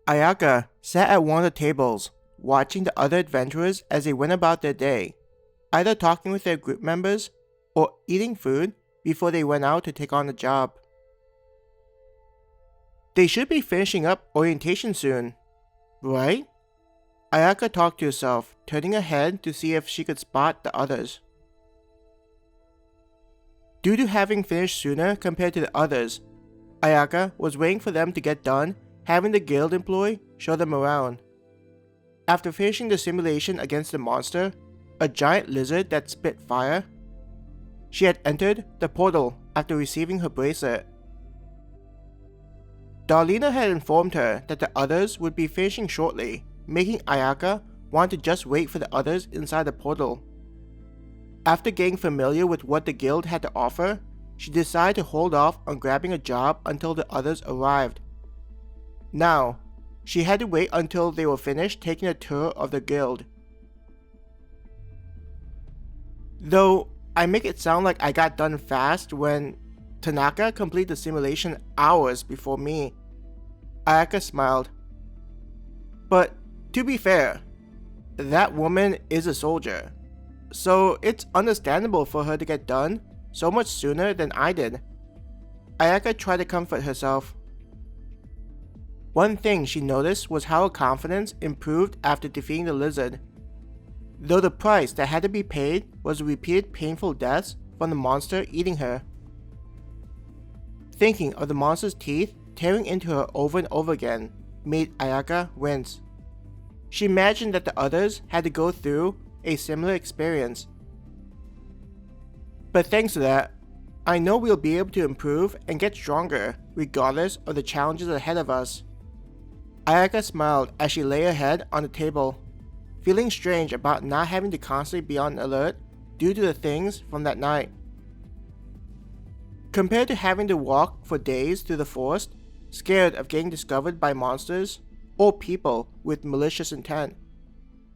Ayaka sat at one of the tables, watching the other adventurers as they went about their day, either talking with their group members or eating food before they went out to take on the job. They should be finishing up orientation soon, right? Ayaka talked to herself, turning her head to see if she could spot the others. Due to having finished sooner compared to the others, Ayaka was waiting for them to get done having the guild employee show them around. After finishing the simulation against the monster, a giant lizard that spit fire, she had entered the portal after receiving her bracelet. Darlena had informed her that the others would be finishing shortly, making Ayaka want to just wait for the others inside the portal. After getting familiar with what the guild had to offer, she decided to hold off on grabbing a job until the others arrived. Now, she had to wait until they were finished taking a tour of the guild. Though, I make it sound like I got done fast when Tanaka completed the simulation hours before me. Ayaka smiled. But, to be fair, that woman is a soldier, so it's understandable for her to get done so much sooner than I did. Ayaka tried to comfort herself. One thing she noticed was how her confidence improved after defeating the lizard, though the price that had to be paid was repeated painful deaths from the monster eating her. Thinking of the monster's teeth tearing into her over and over again made Ayaka wince. She imagined that the others had to go through a similar experience. But thanks to that, I know we'll be able to improve and get stronger regardless of the challenges ahead of us. Ayaka smiled as she lay her head on the table, feeling strange about not having to constantly be on alert due to the things from that night. Compared to having to walk for days through the forest, scared of getting discovered by monsters or people with malicious intent,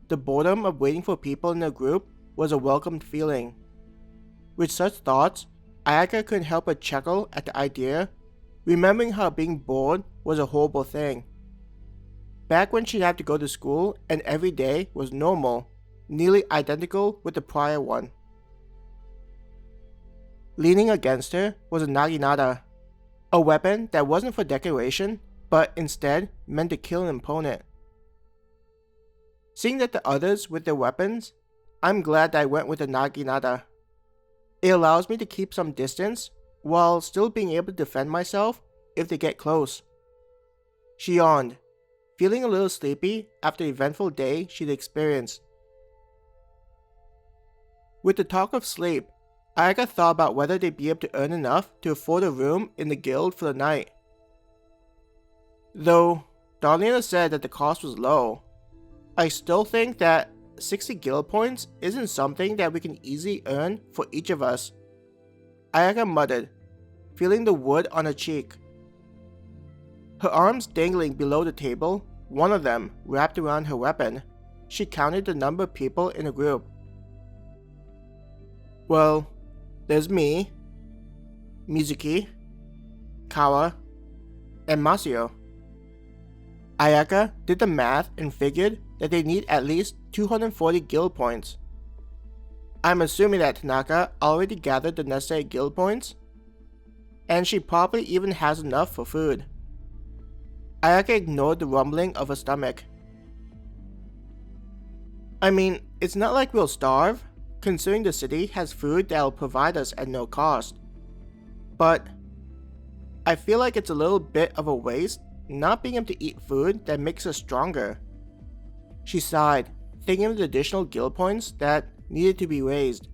the boredom of waiting for people in a group was a welcomed feeling. With such thoughts, Ayaka couldn't help but chuckle at the idea, remembering how being bored was a horrible thing. Back when she'd have to go to school and every day was normal, nearly identical with the prior one. Leaning against her was a Naginata, a weapon that wasn't for decoration, but instead meant to kill an opponent. Seeing that the others with their weapons, I'm glad that I went with the Naginata. It allows me to keep some distance while still being able to defend myself if they get close. She yawned, feeling a little sleepy after the eventful day she'd experienced. With the talk of sleep, Ayaka thought about whether they'd be able to earn enough to afford a room in the guild for the night. Though Darlena said that the cost was low, I still think that 60 guild points isn't something that we can easily earn for each of us. Ayaka muttered, feeling the wood on her cheek. Her arms dangling below the table, one of them wrapped around her weapon, she counted the number of people in the group. Well, there's me, Mizuki, Kawa, and Masio. Ayaka did the math and figured that they need at least 240 guild points. I'm assuming that Tanaka already gathered the necessary guild points, and she probably even has enough for food. Ayaka ignored the rumbling of her stomach. I mean, it's not like we'll starve, considering the city has food that'll provide us at no cost. But I feel like it's a little bit of a waste not being able to eat food that makes us stronger. She sighed, thinking of the additional guild points that needed to be raised.